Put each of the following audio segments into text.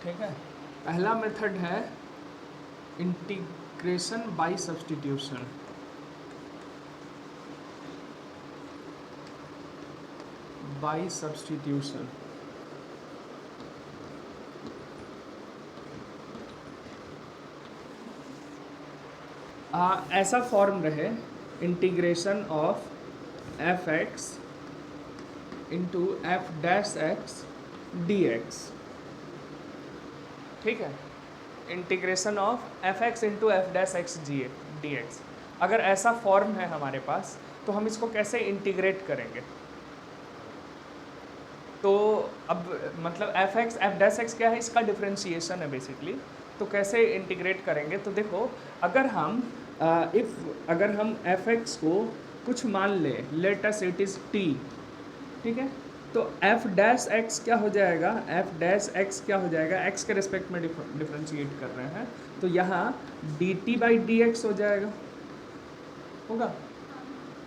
ठीक है। पहला मेथड है integration by substitution. By substitution ऐसा फॉर्म रहे integration of f x into f dash x D x. ठीक है, integration of f x into f dash x D x. अगर ऐसा फॉर्म है हमारे पास तो हम इसको कैसे इंटीग्रेट करेंगे? तो अब मतलब F x F dash x क्या है, इसका डिफ्रेंशिएशन है बेसिकली। तो कैसे इंटीग्रेट करेंगे? तो देखो, अगर हम अगर हम एफ एक्स को कुछ मान लें, let us it is T, ठीक है, तो एफ डैश एक्स क्या हो जाएगा, एफ डैश एक्स क्या हो जाएगा, एक्स के रिस्पेक्ट में डिफ्रेंशिएट कर रहे हैं, तो यहाँ D T by d x हो जाएगा, होगा,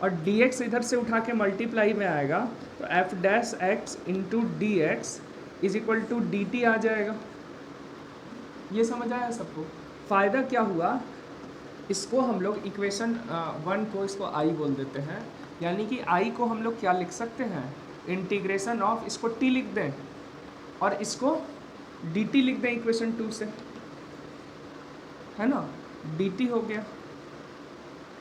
और डी एक्स इधर से उठा के मल्टीप्लाई में आएगा, तो F dash X into D x is equal to D T आ जाएगा। ये समझ आया सबको? फ़ायदा क्या हुआ, इसको हम लोग इक्वेशन 1 को इसको आई बोल देते हैं, यानी कि आई को हम लोग क्या लिख सकते हैं, इंटीग्रेशन ऑफ, इसको टी लिख दें और इसको डी टी लिख दें इक्वेशन 2 से, है ना, डी टी हो गया।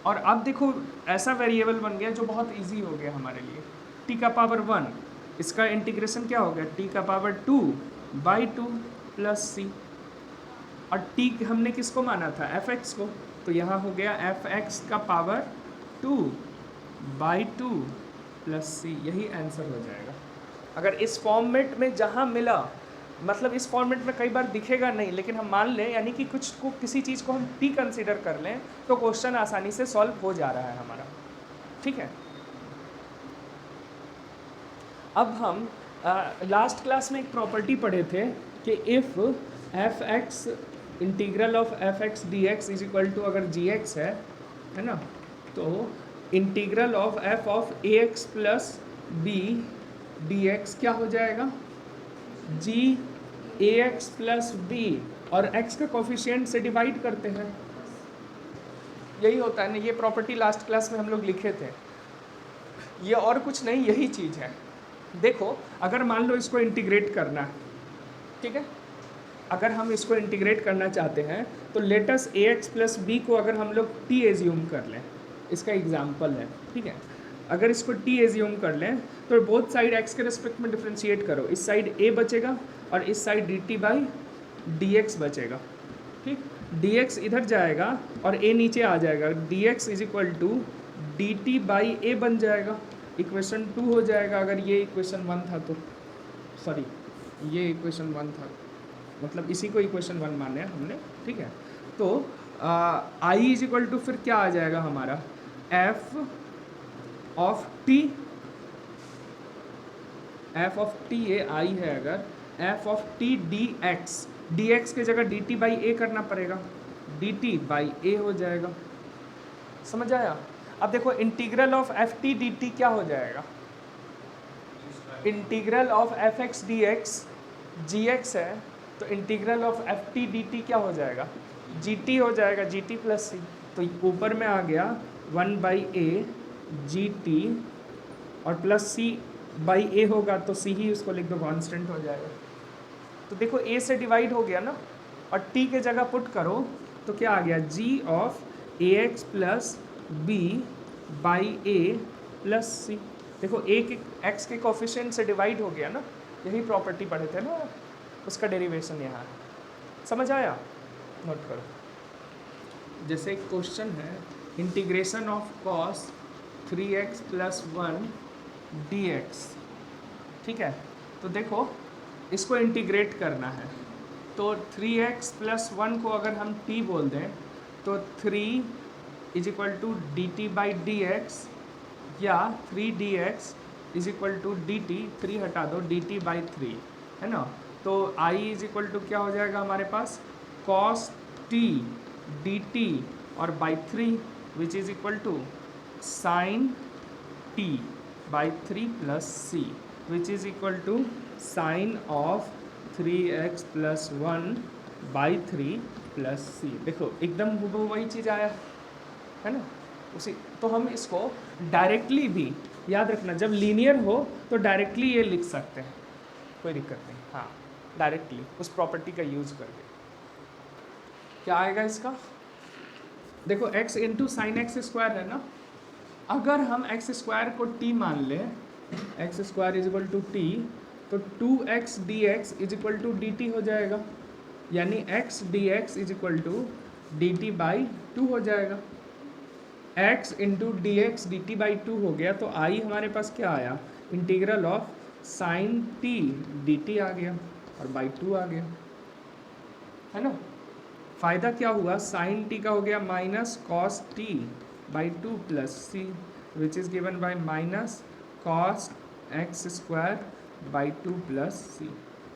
और अब देखो ऐसा वेरिएबल बन गया जो बहुत इजी हो गया हमारे लिए, टी का पावर 1, इसका इंटीग्रेशन क्या हो गया, टी का पावर 2 बाई 2 प्लस सी, और टी हमने किसको माना था, एफ एक्स को, तो यहाँ हो गया एफ एक्स का पावर 2 बाई 2 प्लस सी, यही आंसर हो जाएगा। अगर इस फॉर्मेट में जहाँ मिला, मतलब इस फॉर्मेट में कई बार दिखेगा नहीं, लेकिन हम मान लें, यानी कि कुछ को किसी चीज़ को हम टी कंसीडर कर लें, तो क्वेश्चन आसानी से सॉल्व हो जा रहा है हमारा। ठीक है, अब हम लास्ट क्लास में एक प्रॉपर्टी पढ़े थे कि if f x integral of f x D x is equal to, अगर जी एक्स है ना, तो integral of f of A x plus b d x क्या हो जाएगा, g a x plus b, और x का कोफिशिएंट से डिवाइड करते हैं, यही होता है ना। ये प्रॉपर्टी लास्ट क्लास में हम लोग लिखे थे, ये और कुछ नहीं, यही चीज़ है। देखो, अगर मान लो इसको इंटीग्रेट करना है, ठीक है, अगर हम इसको इंटीग्रेट करना चाहते हैं तो लेटस ए एक्स प्लस बी को अगर हम लोग टी एज्यूम कर लें, इसका एग्जाम्पल है, ठीक है, अगर इसको टी एज्यूम कर लें तो बोथ साइड एक्स के रिस्पेक्ट में डिफ्रेंशिएट करो, इस साइड ए बचेगा और इस side D T by d x बचेगा, ठीक, डी एक्स इधर जाएगा और ए नीचे आ जाएगा, D x is equal to D T by A बन जाएगा, इक्वेशन 2 हो जाएगा। अगर ये इक्वेशन 1 था तो, सॉरी ये इक्वेशन 1 था, मतलब इसी को इक्वेशन 1 माने हमने, ठीक है। तो आई इज इक्वल टू फिर क्या आ जाएगा हमारा, F of T, F of T ये आई है, अगर F of T D x के जगह डी टी बाई ए करना पड़ेगा, डी टी बाई ए हो जाएगा, समझ आया? अब देखो integral of f t D t क्या हो जाएगा, integral of f x D x g x है, तो integral of f t D t क्या हो जाएगा, जी टी हो जाएगा, जी टी प्लस सी, तो ऊपर में आ गया 1 बाई ए जी टी और प्लस सी बाई ए होगा, तो सी ही उसको लिख दो, कॉन्स्टेंट हो जाएगा। तो देखो ए से डिवाइड हो गया ना, और टी के जगह पुट करो तो क्या आ गया, G of A x plus B by A plus C. देखो ए के एक्स के कोफिशिएंट से डिवाइड हो गया ना, यही प्रॉपर्टी पढ़े थे ना, उसका डेरिवेशन यहाँ है, समझ आया? नोट करो, जैसे एक क्वेश्चन है, integration of cos 3x plus 1 dx, ठीक है, तो देखो इसको इंटीग्रेट करना है, तो 3x प्लस 1 को अगर हम t बोल दें तो 3 is equal to D T by d x, या 3dx is equal to D t, 3 हटा दो, डी टी बाई 3, है ना, तो i इज इक्वल टू क्या हो जाएगा हमारे पास, cos t डी टी और by 3 which is equal to sine t by 3 plus c which is equal to sine of 3x plus 1/3 plus C. देखो एकदम हूबहू वही चीज़ आया है ना उसी। तो हम इसको डायरेक्टली भी याद रखना, जब लीनियर हो तो डायरेक्टली ये लिख सकते हैं, कोई दिक्कत नहीं। हाँ, डायरेक्टली उस प्रॉपर्टी का यूज़ करके क्या आएगा इसका, देखो x into sine x square है ना, अगर हम एक्स स्क्वायर को t मान लें, X square is equal to T, तो 2x dx is equal to D T हो जाएगा, यानी x dx is equal to D T by two हो जाएगा। x into D X D T by two हो गया, तो आई हमारे पास क्या आया, integral of sine T D T आ गया और बाई टू आ गया, है ना। फ़ायदा क्या हुआ, साइन टी का हो गया minus cos T by two plus C, which is given by minus cos X square by two plus C.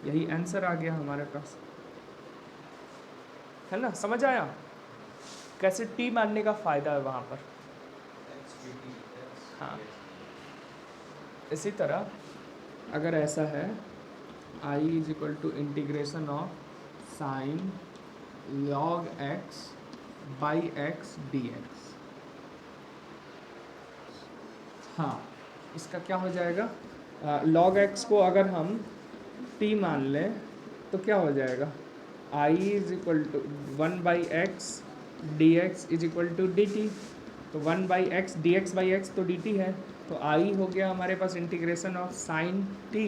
यही आंसर आ गया हमारे पास, है ना। समझ आया कैसे टी मानने का फ़ायदा है वहाँ पर। हाँ, इसी तरह अगर ऐसा है, I is equal to integration of sine log x by X D X, हाँ इसका क्या हो जाएगा, log x को अगर हम t मान लें तो क्या हो जाएगा, i is equal to 1/x dx is equal to D T, तो 1/x dx बाई एक्स तो dt है, तो i हो गया हमारे पास integration of sine t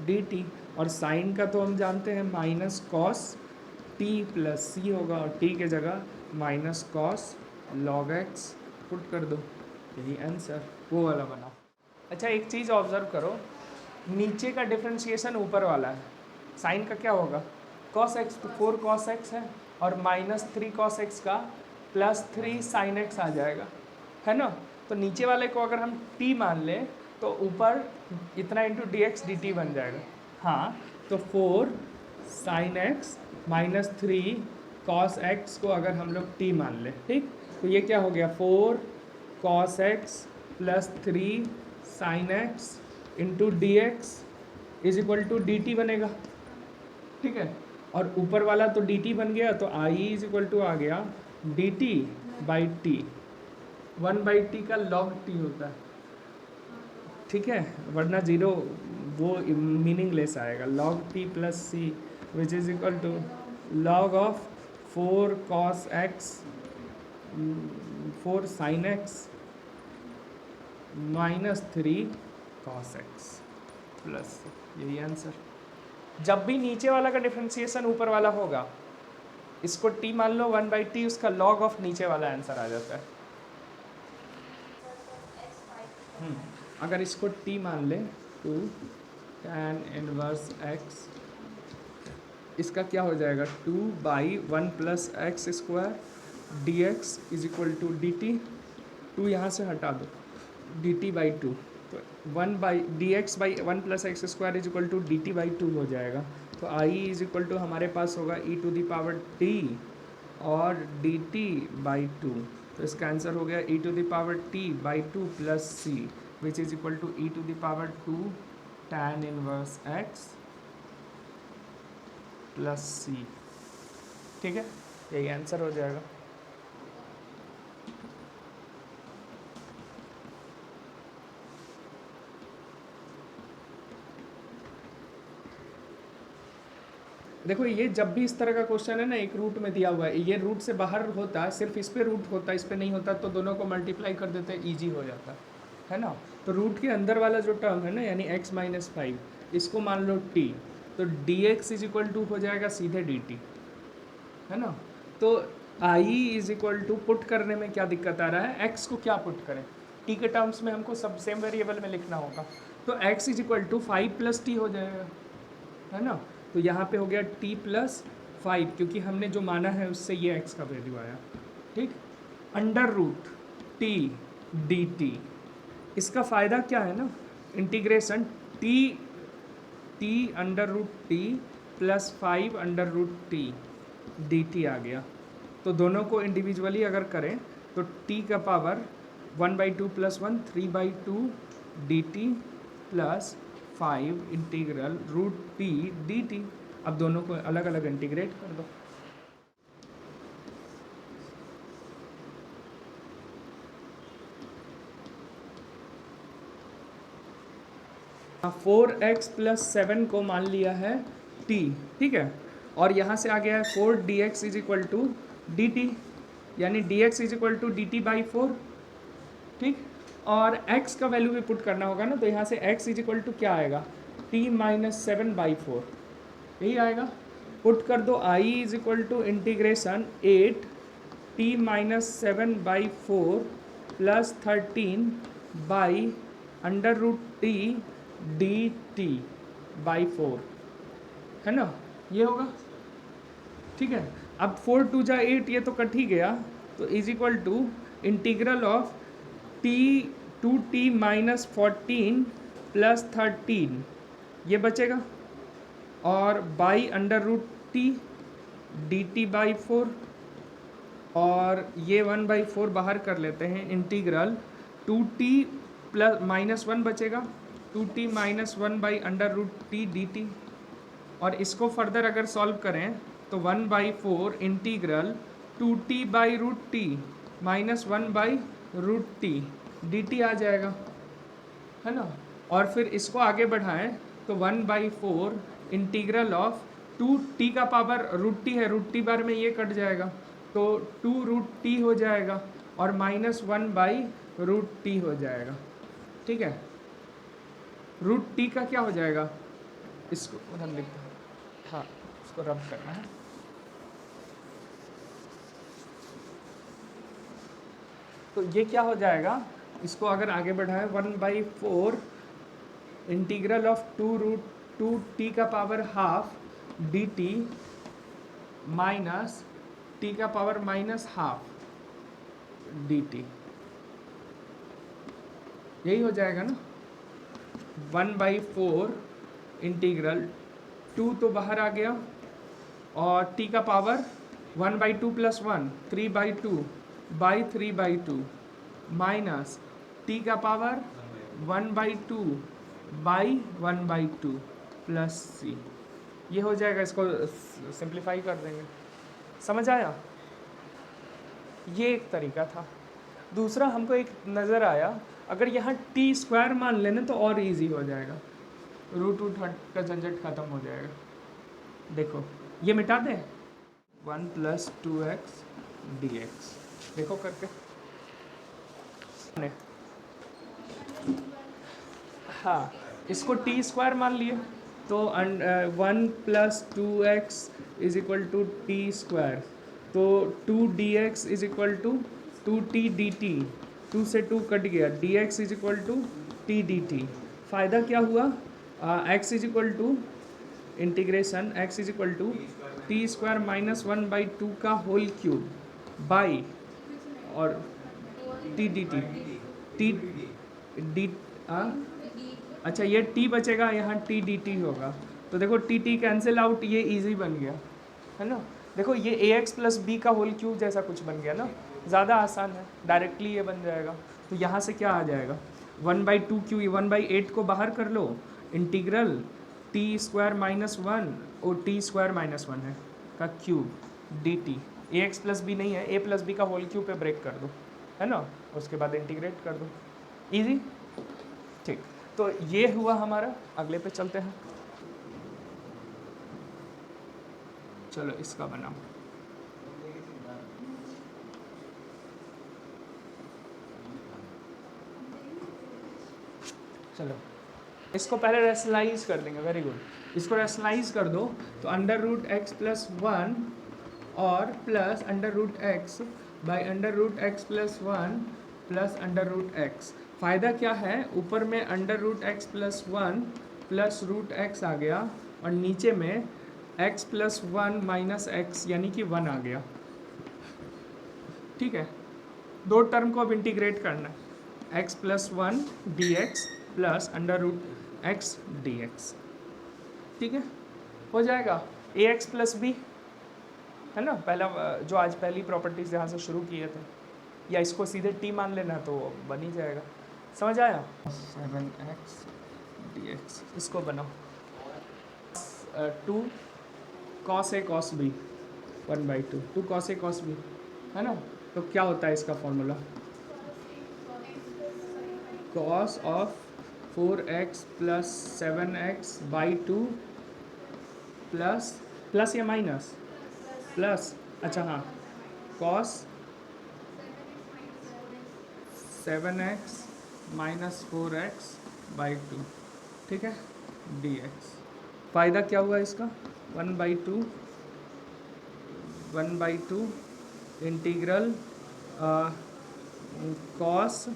dt, और साइन का तो हम जानते हैं minus cos t plus C होगा, और t के जगह minus cos log x put कर दो, यही आंसर वो वाला बना। अच्छा एक चीज़ ऑब्जर्व करो, नीचे का डिफ्रेंशिएशन ऊपर वाला है, साइन का क्या होगा cos x, तो 4 cos x है, और माइनस 3 cos x का प्लस 3 sin x आ जाएगा, है ना। तो नीचे वाले को अगर हम t मान लें तो ऊपर इतना into D X D T बन जाएगा। हाँ, तो 4 sin x minus 3 cos x को अगर हम लोग t मान लें, ठीक, तो ये क्या हो गया 4 cos x plus 3 sin x into D x is equal to D t बनेगा, ठीक है। और ऊपर वाला तो डी टी बन गया, तो आई इज इक्वल टू आ गया D T by T, 1/t का log t होता है, ठीक है, वरना जीरो वो मीनिंगलेस आएगा, log t plus C which is equal to log of 4 cos x 4 sin x minus 3 cos x plus, यही आंसर। जब भी नीचे वाला का डिफ्रेंशिएशन ऊपर वाला होगा, इसको t मान लो 1/t, उसका log ऑफ नीचे वाला आंसर आ जाता है। अगर इसको t मान ले तो tan इनवर्स x, इसका क्या हो जाएगा 2/1 plus x square d x is equal to D t, 2 यहाँ से हटा दो, डी टी बाई टू, तो 1/dx by 1 plus x square is equal to D T by two हो जाएगा। तो आई इज इक्वल टू हमारे पास होगा e to the power t और डी टी बाई टू, तो इसका आंसर हो गया e to the power t by two plus C which is equal to e to the power 2 tan inverse x plus C, ठीक है, यही answer हो जाएगा। देखो ये जब भी इस तरह का क्वेश्चन है ना, एक रूट में दिया हुआ है, ये रूट से बाहर होता है, सिर्फ इस पे रूट होता है, इस पे नहीं होता, तो दोनों को मल्टीप्लाई कर देते हैं, ईजी हो जाता है ना। तो रूट के अंदर वाला जो टर्म है ना, यानी x माइनस 5, इसको मान लो t, तो d x is equal to हो जाएगा सीधे डी टी, है ना। तो I is equal to put करने में क्या दिक्कत आ रहा है, x को क्या पुट करें, t के टर्म्स में हमको सब सेम वेरिएबल में लिखना होगा, तो x is equal to 5 plus t हो जाएगा, है ना। तो यहाँ पे हो गया t प्लस 5, क्योंकि हमने जो माना है उससे ये x का वैल्यू आया, ठीक। Under root t D T, इसका फ़ायदा क्या है ना, integration t under root T plus 5 under root T D T आ गया। तो दोनों को इंडिविजुअली अगर करें तो t का power 1/2 plus 1 3/2 d t plus 5 integral root T D t, अब दोनों को अलग अलग इंटीग्रेट कर दो। फोर एक्स प्लस सेवन को मान लिया है t, ठीक है, और यहाँ से आ गया है 4 dx is equal to D t, यानी dx is equal to D T by four, ठीक। और x का वैल्यू भी पुट करना होगा ना, तो यहाँ से x इज इक्वल टू क्या आएगा, t minus seven by four, यही आएगा। पुट कर दो i is equal to integration 8 t minus seven by four plus 13 by under root T D T by four, है ना, ये होगा, ठीक है। अब 4 टू जा 8, ये तो कट ही गया, तो is equal to integral of t two t minus 14 plus 13, ये बचेगा, और by under root T D T by four, और ये 1/4 बाहर कर लेते हैं, इंटीग्रल 2t प्लस माइनस 1 बचेगा, 2t minus 1 by under root T D T, और इसको फर्दर अगर सॉल्व करें तो 1/4 integral 2t by root t minus 1 by root T D T आ जाएगा, है ना। और फिर इसको आगे बढ़ाएं तो 1/4 इंटीग्रल ऑफ 2t का पावर रूट टी है, रूट टी बार में ये कट जाएगा, तो 2 रूट टी हो जाएगा, और माइनस 1 बाई रूट टी हो जाएगा, ठीक है। रूट टी का क्या हो जाएगा, इसको उधर लिखते हैं, हाँ इसको रब करना है, तो ये क्या हो जाएगा, इसको अगर आगे बढ़ाएं 1/4 इंटीग्रल ऑफ 2 रूट 2t का power half d t minus t का power minus half d t, यही हो जाएगा ना। 1/4 इंटीग्रल 2 तो बाहर आ गया, और t का power 1/2 plus 1 3/2 by 3/2 minus t का पावर 1/2 बाई 1/2 प्लस c, ये हो जाएगा। इसको सिंप्लीफाई कर देंगे, समझ आया, ये एक तरीका था। दूसरा हमको एक नज़र आया, अगर यहाँ टी स्क्वायर मान लेना तो और इजी हो जाएगा, रूट का झंझट खत्म हो जाएगा। देखो ये मिटा दें, 1 प्लस 2x dx, देखो करके, हाँ इसको टी स्क्वायर मान लिए, तो 1 plus 2x is equal to t square, तो 2 dx is equal to 2t dt, 2 से 2 कट गया, dx is equal to t dt। फ़ायदा क्या हुआ, x is equal to integration x is equal to t square minus 1/2 का whole cube by, और t dt t d, अच्छा ये t बचेगा, यहाँ t dt होगा, तो देखो t कैंसिल आउट, ये इजी बन गया, है ना। देखो ये ax प्लस बी का होल क्यूब जैसा कुछ बन गया ना, ज़्यादा आसान है, डायरेक्टली ये बन जाएगा। तो यहाँ से क्या आ जाएगा, 1/2 क्यू, 1/8 को बाहर कर लो, इंटीग्रल टी स्क्वायर माइनस 1 और टी स्क्वायर माइनस 1 है का क्यूब डी टी, ए एक्स प्लस बी नहीं है, ए प्लस बी का होल क्यूब पे ब्रेक कर दो, है ना, उसके बाद इंटीग्रेट कर दो, इजी, ठीक। तो ये हुआ हमारा, अगले पे चलते हैं, चलो इसका बनाओ। चलो इसको पहले रेशनलाइज कर देंगे, वेरी गुड, इसको रेशनलाइज कर दो, तो अंडर रूट एक्स प्लस 1 और plus under root x by under root x plus 1 plus under root x. फ़ायदा क्या है, ऊपर में under root x plus 1 plus root x आ गया, और नीचे में x प्लस 1 माइनस एक्स यानी कि 1 आ गया, ठीक है। दो टर्म को अब इंटीग्रेट करना है, x plus 1 d x plus under root x D x, ठीक है, हो जाएगा ए एक्स प्लस बी, है ना, पहला जो आज पहली प्रॉपर्टीज यहाँ से शुरू किए थे, या इसको सीधे t मान लेना तो बन ही जाएगा, समझ आया। 7x dx, इसको बनाओ 2 cos a cos b 1/2 two cos a cos b, है ना। तो क्या होता है इसका formula, cos of 4x plus 7x/2 plus plus या माइनस प्लस, अच्छा हाँ, कॉस 7x माइनस 4x/2, ठीक है, dx। फ़ायदा क्या हुआ इसका, 1/2 integral cos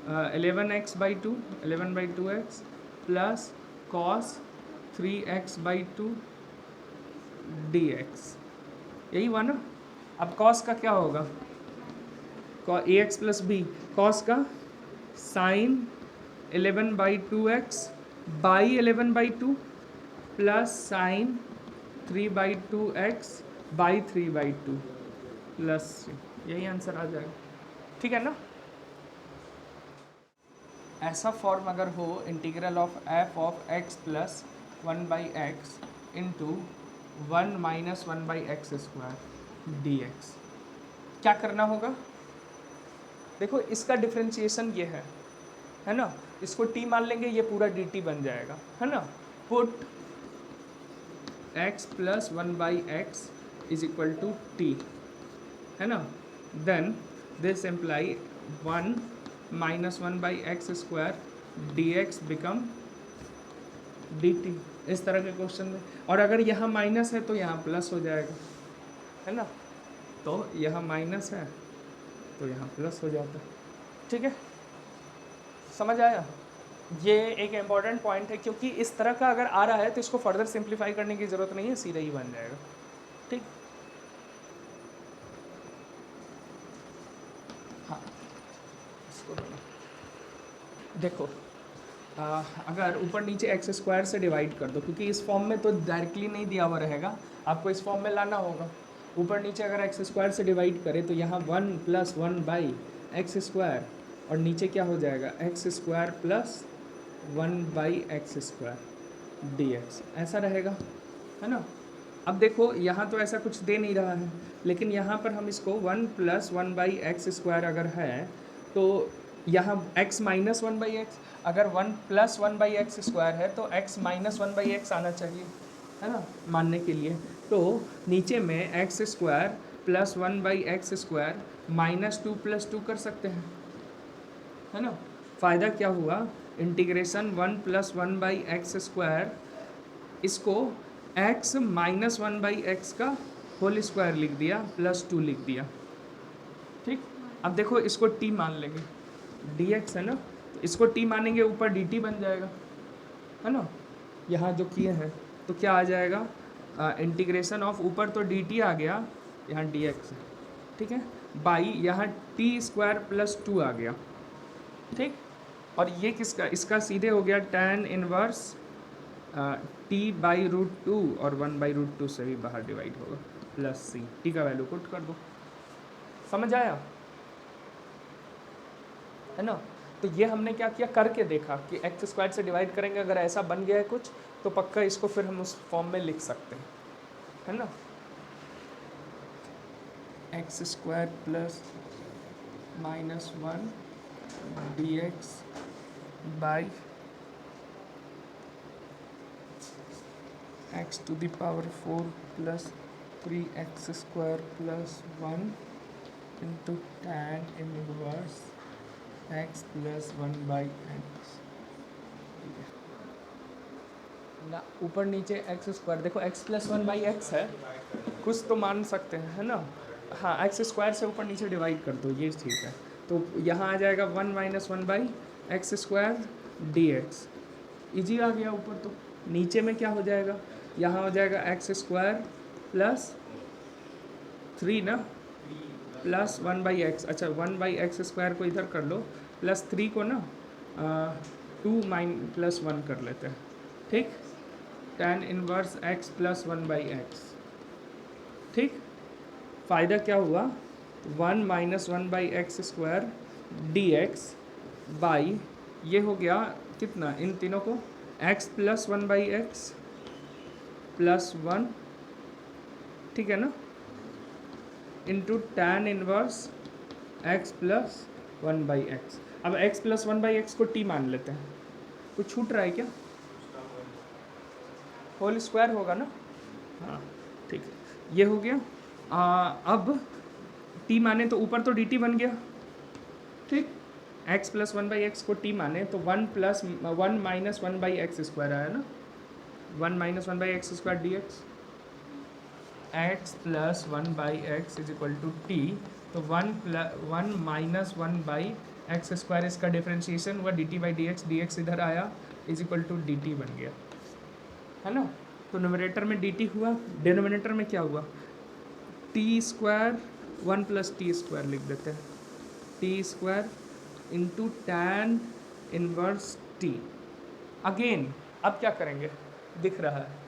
11x/2 plus cos 3x/2 dx, यही हुआ ना। अब कॉस का क्या होगा, ax प्लस बी, कॉस का sin 11/2x by 11/2 plus sin 3/2x by 3/2 plus, यही आंसर आ जाएगा, ठीक है ना। ऐसा फॉर्म अगर हो integral of f of x plus 1/x into 1 minus 1/x² dx, क्या करना होगा, देखो इसका डिफ्रेंशिएशन ये है ना, इसको t मान लेंगे, ये पूरा dt बन जाएगा, है ना। Put x plus 1/x is equal to t, है ना, then this imply 1 minus 1/x² dx become dt, इस तरह के क्वेश्चन में। और अगर यहाँ माइनस है तो यहाँ प्लस हो जाएगा, है ना, तो यहाँ माइनस है तो यहाँ प्लस हो जाता है, ठीक है, समझ आया। ये एक इम्पॉर्टेंट पॉइंट है, क्योंकि इस तरह का अगर आ रहा है तो इसको फर्दर सिंप्लीफाई करने की ज़रूरत नहीं है, सीधा ही बन जाएगा, ठीक। हाँ, इसको देखो, अगर ऊपर नीचे x² से डिवाइड कर दो, क्योंकि इस फॉर्म में तो डायरेक्टली नहीं दिया हुआ रहेगा, आपको इस फॉर्म में लाना होगा। ऊपर नीचे अगर x² से डिवाइड करें तो यहाँ 1 प्लस 1/x² और नीचे क्या हो जाएगा, x² प्लस 1/x² dx, ऐसा रहेगा, है ना। अब देखो यहाँ तो ऐसा कुछ दे नहीं रहा है, लेकिन यहाँ पर हम इसको 1 प्लस 1/x² अगर है तो यहाँ x माइनस 1/x, अगर 1 प्लस 1/x² है तो x माइनस 1/x आना चाहिए, है ना, मानने के लिए। तो नीचे में x² plus 1/x² minus 2 plus 2 कर सकते हैं, है ना। फ़ायदा क्या हुआ, इंटीग्रेशन 1 प्लस 1/x², इसको x माइनस 1/x का होल स्क्वायर लिख दिया प्लस 2 लिख दिया, ठीक। अब देखो इसको t मान लेंगे, dx है ना, तो इसको t मानेंगे, ऊपर dt बन जाएगा, है ना। यहाँ जो किए हैं तो क्या आ जाएगा, इंटीग्रेशन ऑफ ऊपर तो dt आ गया, यहाँ dx है, ठीक है, बाई यहाँ t² प्लस 2 आ गया, ठीक। और ये किसका, इसका सीधे हो गया tan इनवर्स t/√2 और 1/√2 से भी बाहर डिवाइड होगा प्लस c, t का वैल्यू पुट कर दो, समझ आया, है ना। तो ये हमने क्या किया, करके देखा कि x² से डिवाइड करेंगे, अगर ऐसा बन गया है कुछ तो पक्का इसको फिर हम उस फॉर्म में लिख सकते हैं, है ना। x² plus minus 1 dx by x to the power 4 plus 3x² plus 1 into tan inverse x plus 1/x, ना ऊपर नीचे x², देखो x प्लस 1/x है, कुछ तो मान सकते हैं, है ना। हाँ, x² से ऊपर नीचे डिवाइड कर दो, ये ठीक है, तो यहाँ आ जाएगा 1 माइनस 1/x² dx, इजी आ गया ऊपर। तो नीचे में क्या हो जाएगा, यहाँ हो जाएगा x² प्लस 3 ना, प्लस 1/x, अच्छा 1/x² को इधर कर लो, प्लस 3 को ना 2 प्लस 1 कर लेते हैं, ठीक, tan inverse x plus 1/x, ठीक। फ़ायदा क्या हुआ, 1 माइनस 1/x² dx बाई, ये हो गया कितना, इन तीनों को x प्लस 1/x प्लस 1 ठीक है ना, into tan inverse x plus 1/x। अब x प्लस 1/x को t मान लेते हैं। कुछ छूट रहा है क्या? होल स्क्वायर होगा ना, हाँ ठीक है, ये हो गया। अब t माने तो ऊपर तो dt बन गया, ठीक। x प्लस 1/x को t माने तो 1 माइनस 1/x स्क्वायर आया ना, 1 minus 1/x square dx, x plus 1/x is equal to T, तो 1 माइनस 1/x स्क्वायर इसका डिफ्रेंशिएशन हुआ dt/dx, dx इधर आया इज इक्वल टू dt बन गया, है ना। तो न्यूमरेटर में dt हुआ, डिनोमिनेटर में क्या हुआ, T square 1 plus t square लिख देते हैं, T square into tan inverse T. Again अब क्या करेंगे, दिख रहा है,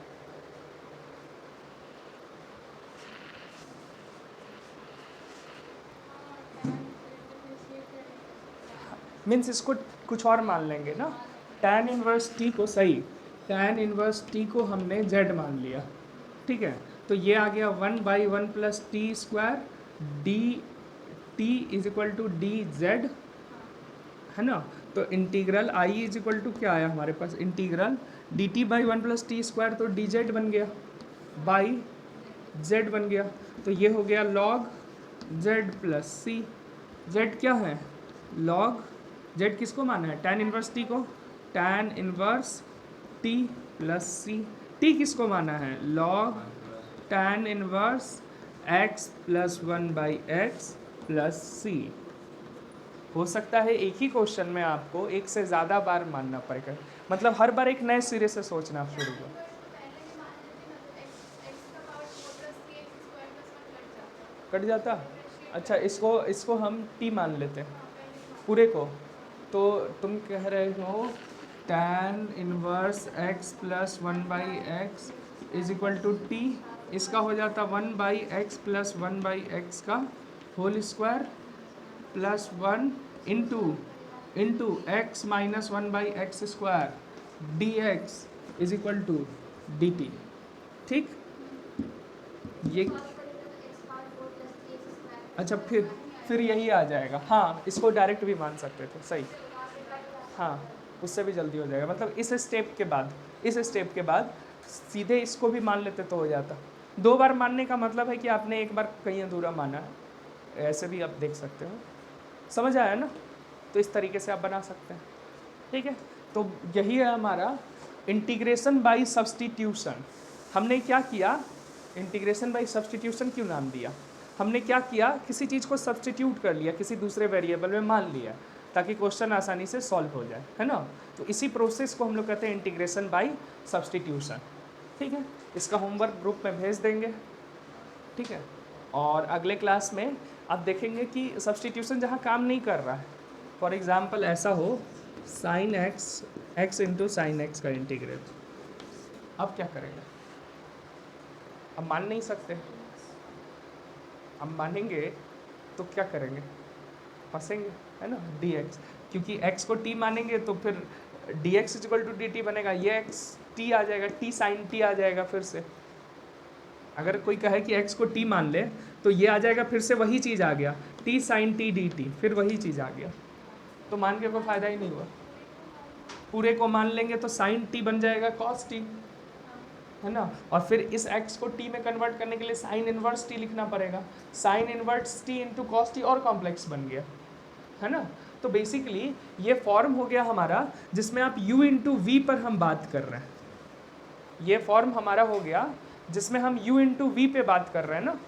मीन्स इसको कुछ और मान लेंगे ना, टैन इनवर्स टी को, सही, टैन इनवर्स टी को हमने z मान लिया, ठीक है। तो ये आ गया 1/1 plus t square d t is equal to d z, है ना। तो integral i is equal to क्या आया हमारे पास, integral dt/1 plus t square, तो डी जेड बन गया, बाई जेड बन गया। तो ये हो गया log z plus C. Z क्या है, लॉग, जेड किसको माना है, टैन इनवर्स टी को, tan inverse T plus C. T किसको माना है, log tan inverse x plus 1/x plus C. हो सकता है एक ही क्वेश्चन में आपको एक से ज़्यादा बार मानना पड़ेगा, मतलब हर बार एक नए सिरे से सोचना शुरू हो। कट जाता, अच्छा इसको हम t मान लेते हैं पूरे को, तो तुम कह रहे हो tan inverse x plus 1/x is equal to t, इसका हो जाता 1/x प्लस 1/x का whole square plus 1 into x minus 1/x square d x is equal to D t, ठीक। ये अच्छा फिर यही आ जाएगा, हाँ इसको डायरेक्ट भी मान सकते थे, सही, हाँ उससे भी जल्दी हो जाएगा, मतलब इस स्टेप के बाद सीधे इसको भी मान लेते तो हो जाता। 2 बार मानने का मतलब है कि आपने एक बार कहीं अधूरा माना है, ऐसे भी आप देख सकते हो, समझ आया ना। तो इस तरीके से आप बना सकते हैं, ठीक है। तो यही है हमारा इंटीग्रेशन बाय सब्स्टिट्यूशन। हमने क्या किया, इंटीग्रेशन बाय सब्स्टिट्यूशन क्यों नाम दिया, हमने क्या किया, किसी चीज़ को सब्स्टिट्यूट कर लिया, किसी दूसरे वेरिएबल में मान लिया, ताकि क्वेश्चन आसानी से सॉल्व हो जाए, है ना। तो इसी प्रोसेस को हम लोग कहते हैं इंटीग्रेशन बाय सब्स्टिट्यूशन, ठीक है। इसका होमवर्क ग्रुप में भेज देंगे, ठीक है। और अगले क्लास में आप देखेंगे कि सब्स्टिट्यूशन जहाँ काम नहीं कर रहा है, फॉर एग्जांपल ऐसा हो sine x into sine x का इंटीग्रेट, अब क्या करेंगे, अब मान नहीं सकते, अब मानेंगे तो क्या करेंगे, फंसेंगे, है ना, dx, क्योंकि x को t मानेंगे तो फिर dx is equal to dt बनेगा, ये x t आ जाएगा, t साइन t आ जाएगा फिर से। अगर कोई कहे कि x को t मान ले तो ये आ जाएगा, फिर से वही चीज़ आ गया, t साइन t dt, फिर वही चीज़ आ गया, तो मान के कोई फ़ायदा ही नहीं हुआ। पूरे को मान लेंगे तो साइन t बन जाएगा cos t, है ना, और फिर इस x को t में कन्वर्ट करने के लिए साइन इनवर्स t लिखना पड़ेगा, sine inverse t into cos T, और कॉम्प्लेक्स बन गया, है ना। तो बेसिकली ये फॉर्म हो गया हमारा जिसमें आप u इंटू वी पर हम बात कर रहे हैं, ये फॉर्म हमारा हो गया जिसमें हम u इंटू वी पे बात कर रहे हैं ना,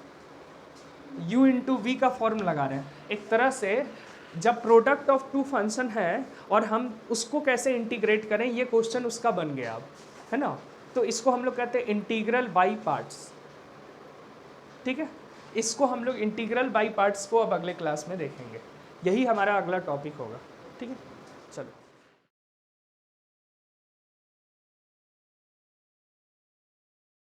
u इंटू वी का फॉर्म लगा रहे हैं। एक तरह से जब प्रोडक्ट ऑफ टू फंक्शन है और हम उसको कैसे इंटीग्रेट करें, ये क्वेश्चन उसका बन गया अब, है ना। तो इसको हम लोग कहते हैं इंटीग्रल बाई पार्ट्स, ठीक है। इसको हम लोग इंटीग्रल बाई पार्ट्स को अब अगले क्लास में देखेंगे, यही हमारा अगला टॉपिक होगा, ठीक है। चलो।